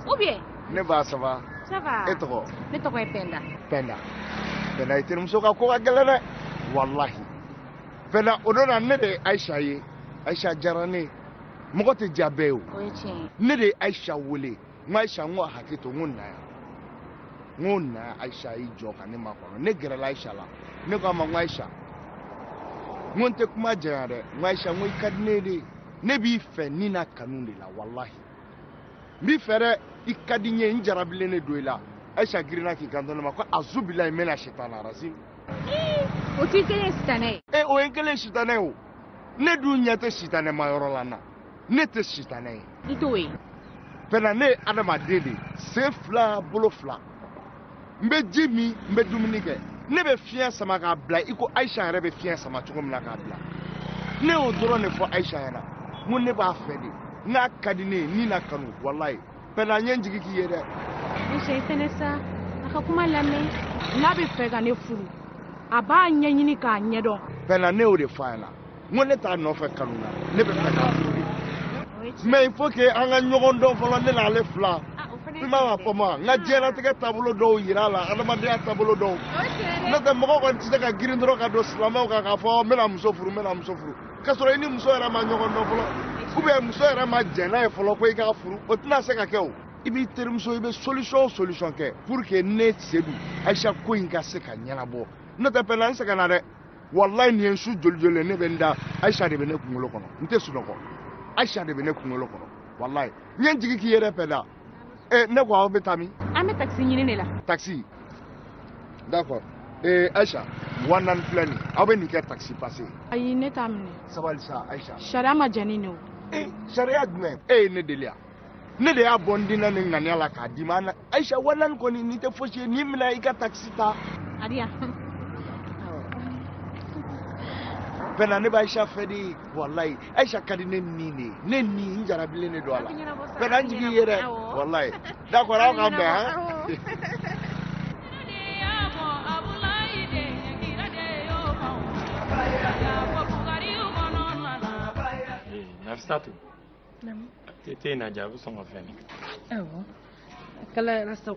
ou bien ne ba ça va ça va e tɔgɔ ne tɔgɔ ye Penda Penda i terimuso ka ko ka gɛlɛn dɛ wallahi Penda o don na ne de ye Aisha ye Aisha diyara ne mɔgɔ tɛ diya bɛɛ ye o o ye tiɲɛ ne de ye Aisha wele n ko Aisha n ko a hakili to n ko na yan n ko na Aisha y'i jɔ ka ne makɔnɔ ne gɛrɛla Aisha la ne ko a ma n ko Aisha n ko n tɛ kuma janya dɛ n ko Aisha n ko i ka di ne de ne b'i fɛ ni na kanu de la wallahi n b'i fɛ dɛ i ka di n ye n jarabilen ne don i la Aisha girinna k'i kanto ne ma ko azubilayi mina shaitanir rajim o t'i kelen ye sitanɛ ye o ye n kelen sitanɛ ye o ne dun ɲɛ tɛ sitanɛ ma yɔrɔ la na ne tɛ sitanɛ ye i t'o ye Penda ne ye adamaden de sen 2 bolo 2 n bɛ ji min n bɛ dumuni kɛ ne bɛ fiɲɛ sama k'a bila i ko Aisha yɛrɛ bɛ fiɲɛ sama cogo min na k'a bila ne y'o dɔrɔn de fɔ Aisha ɲɛna n ko ne b'a fɛ de n'a ka di ne ye ni na kanu wallahi Penda n ye n jigi k'i ye dɛ Aisha i fɛnɛ sa a ka kuma lamɛn n'a bɛ fɛ ka ne furu a b'a ɲɛɲini k'a ɲɛdɔn Penda ne y'o de fɔ a ɲɛna n ko ne t'a nɔfɛ kanu na ne bɛ fɛ k'a furu de o ye mais il faut que an ka ɲɔgɔn dɔn fɔlɔ ne n'ale fila i ma ka fɔ ma n ka diɲɛlatigɛ taabolo dɔw yira la adamadenya taabolo dɔw n'o tɛ mɔgɔ kɔni tɛ se ka girin dɔrɔn ka don silamɛw kan k'a fɔ n bɛna muso furu k'a sɔrɔ i ni muso yɛrɛ ma ɲɔgɔn dɔn fɔlɔ ou bien muso yɛrɛ ma jɛn n'a ye fɔlɔ ko i k'a furu o tɛna se ka kɛ o i b'i terimuso i bɛ solution kɛ pour que ne Seydou Aïcha ko in ka se ka ɲɛnabɔ n'o tɛ pɛnɛ an sɛgɛnna dɛ wallahi nin ye su joli ne bɛ n da Aïcha de bɛ ne kunkolo kɔnɔ n tɛ sunɔgɔ Aïcha de bɛ ne kunkolo kɔnɔ wallahi n ye n jigi k'i yɛrɛ pɛnda ne ko aw bɛ taa min an bɛ taxi ɲini de la taxi d'accord Aïcha 1 filɛ nin aw bɛ nin kɛ taxi passé ayi ne t'a minɛ sabali sa Aïcha sariya ma jɛn ni ne o sariya jumɛn e ye ne deli yan ne de y'a bɔ n dinna ni ŋaniya la k'a d'i ma Aïcha 1 kɔni nin tɛ fosi ye n'i minɛ i ka taxi ta adiya pɛnna ne bɛ Aïcha fɛ de wallahi Aïcha ka di ne ni de ne ni n jarabilen de don a la pɛnna n jigi ye dɛ wallahi d'accord aw k'an bɛn han Nafisatu te na jabu sɔn ka fɛn awɔ kala rasaw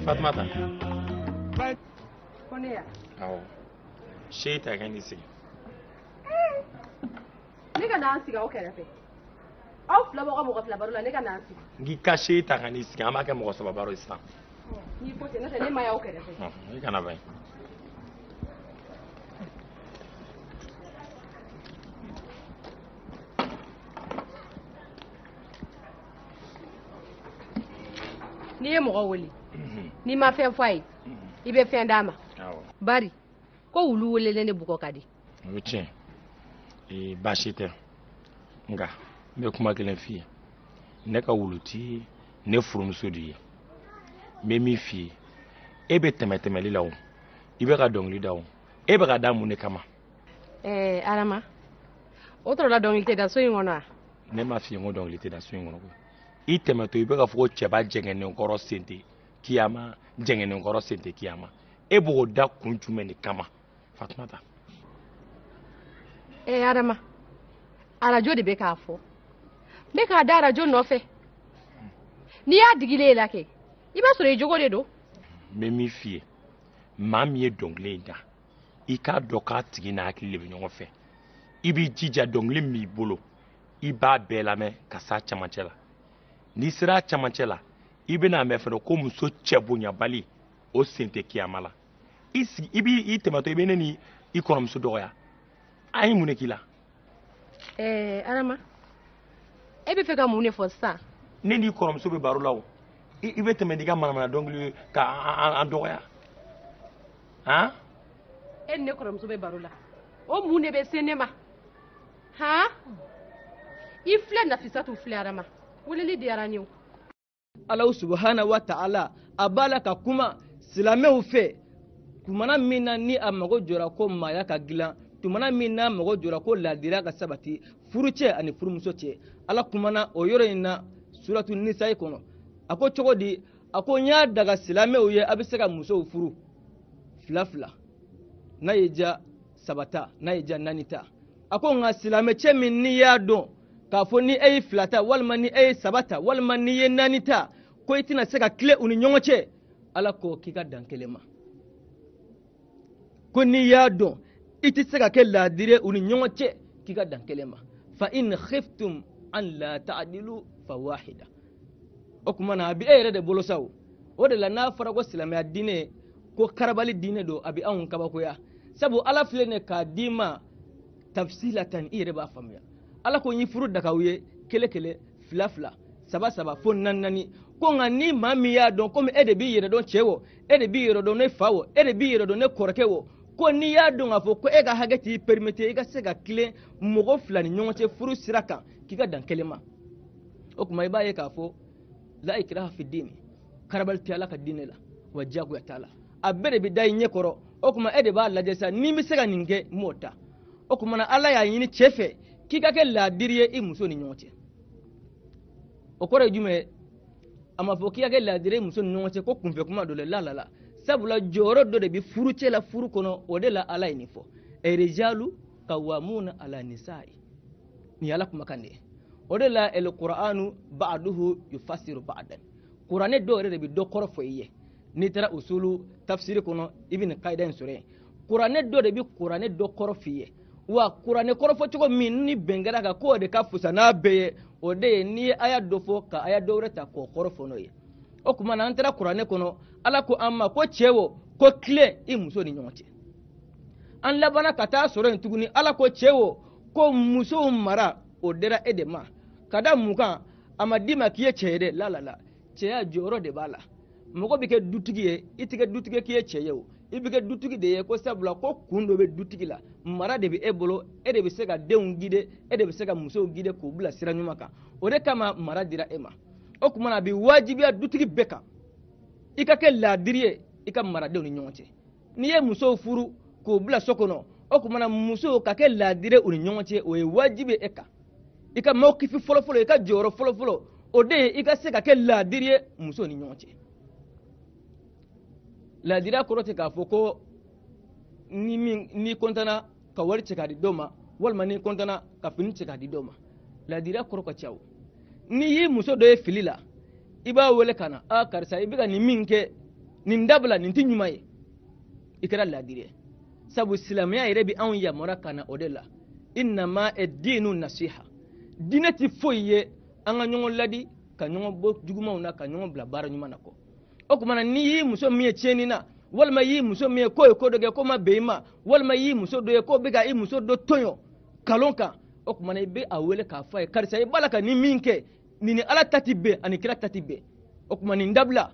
Fatmata kone ya awɔ sey ta kɛ ni sigi ne ka n'an sigi aw kɛrɛfɛ aw fila b'aw ka mɔgɔ fila baro la ne ka n'an sigi n k'i ka sey ta ka n'i sigi an b'a kɛ mɔgɔ saba baro ye sisan n'i ko ten n'o tɛ ne ma y'aw kɛrɛfɛ i kana bɛn n'i ye mɔgɔ wele n'i ma fɛn fɔ a ye i bɛ fɛn d'a ma bari ko wulu welelen de bugɔ ka di o ye tiɲɛ baasi tɛ nka n bɛ kuma kelen f'i ye ne ka wulu ti ne furumuso de ye n bɛ min f'i ye e bɛ tɛmɛli la o i bɛ ka dɔnkili da o e bɛ ka da mun de kama Arama o tɔrɔ la dɔnkili tɛ da so in kɔnɔ wa ne ma f'i ye ko dɔnkili tɛ da so in kɔnɔ koyi i tɛmɛtɔ i bɛ ka fɔ ko cɛba jɛngɛnenkɔrɔ sen tɛ kiyama jɛngɛnenkɔrɔ sen tɛ kiyama e b'o da kun jumɛn de kama Fatumata Adama arajo de bɛ k'a fɔ n bɛ k'a da arajo nɔfɛ n'i y'a digilen la kɛ i b'a sɔrɔ i jogo de don n bɛ min f'i ye maa min ye dɔnkili in da i k'a dɔn k'a tigi n'a hakili de bɛ ɲɔgɔn fɛ i b'i jija dɔnkili min b'i bolo i b'a bɛɛ lamɛn ka s'a camancɛ la n'i sera a camancɛ la i bɛna mɛn fɛnɛ ko muso cɛ bonyabali o sen tɛ kiyama la i tɛmɛtɔ i bɛ ne ni i kɔrɔmuso dɔgɔya an ye mun de k'i la Arama e bɛ fɛ ka mun de fɔ sisan ne n'i kɔrɔmuso bɛ baro la o i bɛ tɛmɛ n'i ka manamana dɔnkili k'an dɔgɔya han e ni ne kɔrɔmuso bɛ baro la o mun de bɛ se ne ma han i filɛ Nafisatu filɛ Arama weleli diyara n ye o Alahu subhanahu wa ta'ala a b'a la ka kuma silamɛw fɛ tumana min na ni a mago jɔra ko maaya ka dilan tumana min na mago jɔra ko ladiriya ka sabati furucɛ ani furumuso cɛ Ala kumana o yɔrɔ in na suratu Nisa'i kɔnɔ a ko cogo di a ko n y'a daga silamɛw ye a bɛ se ka musow furu fila n'a ye ja sabata n'a ye ja naani ta a ko nka silamɛcɛ min n'i y'a dɔn k'a fɔ ni e ye fila ta walima ni e ye saba ta walima ni ye naani ta ko i tɛna se ka tile u ni ɲɔgɔn cɛ Ala ko k'i ka dan kelen ma ko n'i y'a dɔn i tɛ se ka kɛ laadire u ni ɲɔgɔn cɛ k'i ka dan kelen ma fa in khiftum an la ta'dilu fa wahida o tuma na a bɛ e yɛrɛ de bolo sa o de la n'a fɔra ko silamɛya diinɛ ko karabali diinɛ don a bɛ anw kabakoya sabu Ala filɛ nin k'a d'i ma tafsilatan i yɛrɛ b'a faamuya Ala ko n ye furu dagaw ye kelen fila saba fo naani ko nka ni maa min y'a dɔn komi e de b'i yɛrɛ dɔn cɛ wo e de b'i yɛrɛ dɔn ne fa wo e de b'i yɛrɛ dɔn ne kɔrɔkɛ wo ko n'i y'a dɔn k'a fɔ ko e ka hakɛ t'i permettre i ka se ka tilen mɔgɔ fila ni ɲɔgɔn cɛ furu sira kan k'i ka dan kelen ma o tuma i b'a ye k'a fɔ la ikraha fi dini karabal ti ala ka dine la wa jagu ya taala abere bi dai nye koro o kuma ede ba la jesa ni mi sega ninge mota o kuma na ala ya yini chefe kika ke la diriye i muso ni nyote o kore jume ama fo kika ke la diriye muso ni nyote ko kumfe kuma dole la sabula joro do de bi furu chela furu kono o de la ala ni fo e rijalu qawamuna ala nisa'i ni ala kuma kande o de la el qur'anu ba'duhu yufassiru ba'dan qur'ane do de bi do koro fo yiye ni tara usulu tafsiri kono ibn qaidan sure qur'ane do de bi qur'ane do koro fiye wa qur'ane koro fo tugo min ni bengara ka ko de ka fusana be o de ni aya do fo ka aya do reta ko koro fo no ye o kuma na antara qur'ane kono ala ko amma ko chewo ko clé i muso ni nyonte an labana kata soro en tuguni ala ko chewo ko muso mara o dera edema kada muka amadima kiye chede la cheya joro de bala mogo bike dutigi itige dutigi kiye cheyewo ibike dutigi de ko sabula ko kundo be dutigi la mara de be ebolo ede be sega deun gide ede be sega muso gide ko bula siranyuma ka o de kama mara dira ema o kuma na bi wajibiya dutigi beka ika ke ladiriye ika mara deun nyonte ni ye muso furu ko bula sokono o kuma na muso ka ke ladire uni nyonte o e wajibi eka ika mawkifi folo ika joro folo o de ika sega ke ladiriye muso ni nyonte ladira korote ka foko ni kontana ka wari cika di doma walma ni kontana ka fini cika di doma ladira koroko chaw ni yi muso do e filila iba wele kana a karsa ibiga ni minke ni ndabla ni tinyumaye ikara ladire sabu islamiyya ire bi an ya morakana odela inna ma ad-dinu nasiha dinati foye anga nyongo ladi ka nyongo bo juguma una ka nyongo bla bara nyuma nako o kuma ni yi muso miye cheni na walma yi muso miye ko doge ko ma beima walma yi muso do ko biga yi muso do tonyo kalonka o kuma na be awele ka fa karisa ibalaka ni minke ni ala tatibe ani kira tatibe o kuma ni ndabla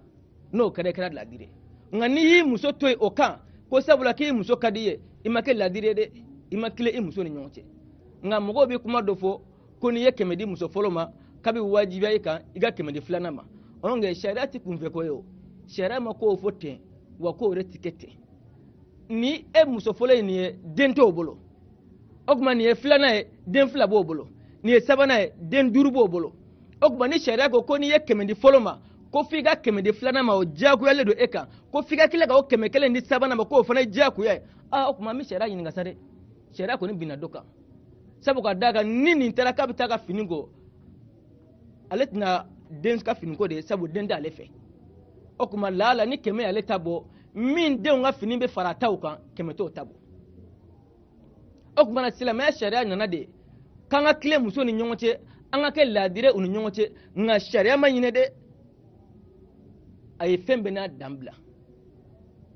no kare la dire ngani yi muso toy o kan ko sabula ki muso kadiye imake la dire de imakile i muso ni nyonche nga mogo bi kuma do fo ko ni ye kemedi muso foloma kabi wajibi ay kan iga kemedi flana ma onge sharia ti kunfe ko yo sharia ma ko foten wa ko retikete ni e muso folo ni dento bolo ogma ni e flana e den fla bo bolo ni e sabana e den duru bo bolo ogma ni sharia ko ni ye kemedi foloma ko figa kemedi flana ma o jaku yale do eka ko figa kile ka o kemekele ni sabana ma ko fana jaku ya ogma mi sharia yin ngasare sharia ko ni binadoka sabu ka daga nini tara kabita ka finingo aletina den ka finingo de sabu den da lefe o kuma lala ni keme ale tabo min den nga fini be farata o kan keme to tabo o kuma na silama sharia nana de kanga kile muso ni nyongote anga ke ladire uni nyongote nga sharia ma nyine de ay fembe na dambla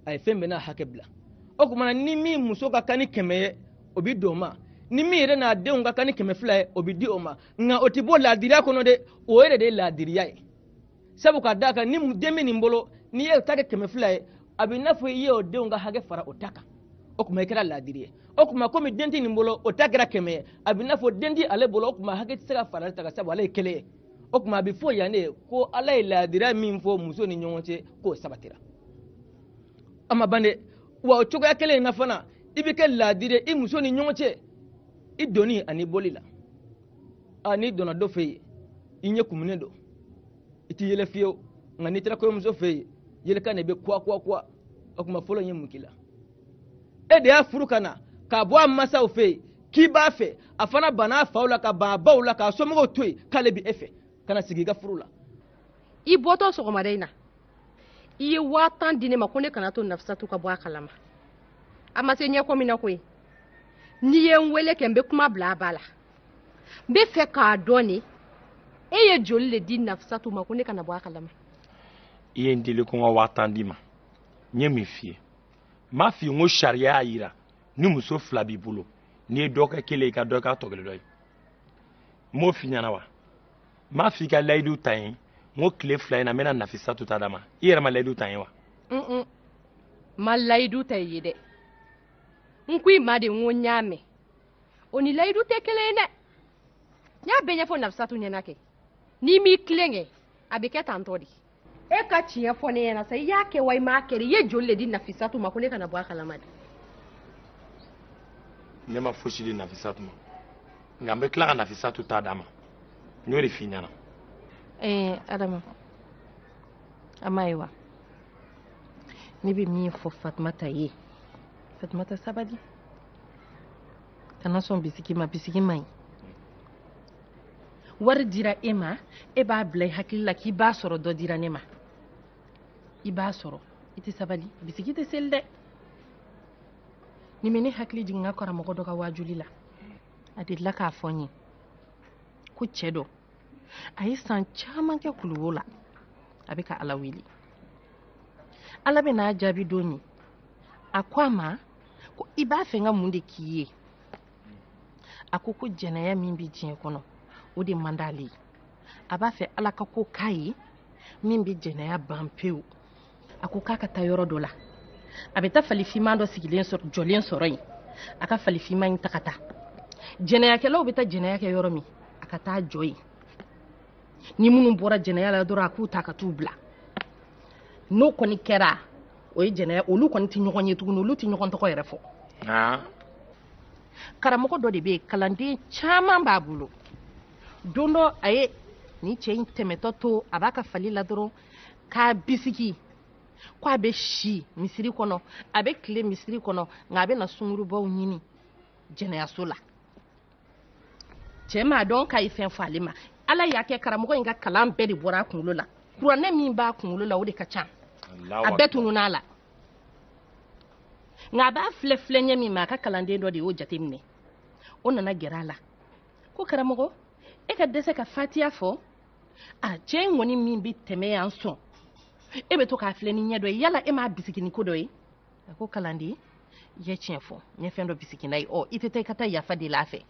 ay fembe na hakebla o kuma na ni mi muso ka kani keme obi doma ni mi ire na de nga kani keme fly obi di oma nga otibo ladire kono de o ere de ladire yae sabu ka daka ni demi ni mbolo ni ye take keme fly abina fo ye o de nga hage fara otaka o kuma ikra ladire o kuma ko mi denti ni mbolo o takra keme abina fo denti ale bolo o kuma hage tsaka fara taka sabu ale kele o kuma bi fo yane ko ala ladire min fo muso ni nyonche ko sabatira ama bande wa o choga kele na fana ibike ladire i muso ni nyonche i doni ani bolila ani dona do fe inye kumune do iti yele fiyo ngani tira ko muso fe yele kan be kwa okuma folo nye mukila ede ya furukana ka bo amasa o fe ki ba fe afana bana faula ka baba ula ka somo toy kale bi efe kana sigiga furula i boto so ma deina i watan dine ma kone kana to nafsatu ka bo akalama ama se nya ko mina ko ni yen wele kembe kuma bla bala be fe ka doni eye joli le di nafsatu ma kone kana bo akalama iye ndile ko wa watandi ma nye mi fie ma fi ngo sharia ayira ni muso flabi bulo ni doka kele ka doka togele doy mo fi nyana wa ma fi ka laidu tayin ngo kle fly na mena nafisatu tadama iyera ma laidu tayin wa ma laidu tayide nkui ma de ngo nyame oni laidu tekele ne nya benya fo nafsatu nyana ke ni mi klenge a bɛ kɛ tantɔ de e ka tiɲɛ fɔ ne ɲɛna sa i y'a kɛ wa i m'a kɛ i ye joli le di Nafisatu ma ko ne kana bɔ a kalama de ne ma fosi di Nafisatu ma nka n bɛ tila ka Nafisatu ta d'a ma n y'o de f'i ɲɛna Adama a ma ye wa ne bɛ min fɔ Fatumata ye Fatumata sabali kana sɔn bisigi ma bisigi man ɲi wari dira e ma e b'a bila i hakili la k'i b'a sɔrɔ dɔ dira ne ma i b'a sɔrɔ i tɛ sabali bisigi tɛ seli dɛ nin bɛ ne hakili jigin n ka karamɔgɔ dɔ ka wajuli la a delila k'a fɔ n ye ko cɛ dɔ a ye san caman kɛ kuluwo la a bɛ ka Ala wele Ala bɛ n'a jaabi don min a ko a ma ko i b'a fɛ n ka mun de k'i ye a ko jɛnɛya min bɛ diɲɛ kɔnɔ o de man d'ale ye a b'a fɛ Ala ka ko k'a ye min bɛ jɛnɛya ban pewu a ko k'a ka taa yɔrɔ dɔ la a bɛ taa falifinman dɔ sigilen sɔrɔ jɔlen sɔrɔ yen a ka falifinman in ta ka taa jɛnɛyakɛlaw bɛ taa jɛnɛya kɛ yɔrɔ min a ka taa jɔ yen ni minnu bɔra jɛnɛya la dɔrɔn a k'u ta ka t'u bila n'o kɔni kɛra o ye jɛnɛya olu kɔni tɛ ɲɔgɔn ye tuguni olu tɛ ɲɔgɔn tɔgɔ yɛrɛ fɔ karamɔgɔ dɔ de bɛ yen kalanden caman b'a bolo don dɔ a ye ni cɛ in tɛmɛtɔ to a b'a ka fali la dɔrɔn k'a bisigi ko a bɛ si misiri kɔnɔ a bɛ tile misiri kɔnɔ nka a bɛ na sungurubaw ɲini jɛnɛyaso la cɛ m'a dɔn k'a ye fɛn fɔ ale ma Ala y'a kɛ karamɔgɔ in ka kalan bɛɛ de bɔra a kunkolo la kuranɛ min b'a kunkolo la o de ka ca a bɛɛ tunun'a la nka a b'a filɛ filɛɲɛ min ma a ka kalanden dɔ de y'o jateminɛ o nana gɛrɛ a la ko karamɔgɔ e ka dɛsɛ ka fatiya fɔ cɛ in kɔni min bɛ tɛmɛ yan sɔn e bɛ to k'a filɛ ni ɲɛ dɔ ye yala e m'a bisigi ni ko dɔ ye a ko kalanden i ye tiɲɛ fɔ n ye fɛn dɔ bisigi n'a ye i tɛ taa i ka taa yafa deli a fɛ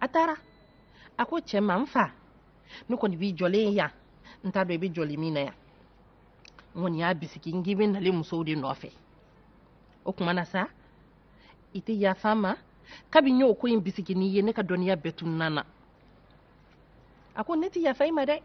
a taara a ko cɛ ma n fa ne kɔni b'i jɔlen yan n t'a dɔn i bɛ jɔli min na yan n kɔni y'a bisigi n k'i bɛ nalen musow de nɔfɛ o tuma na sa i tɛ yafa ma kabi n y'o ko in bisigi n'i ye ne ka dɔnniya bɛɛ tununna na a ko ne tɛ yafa i ma dɛ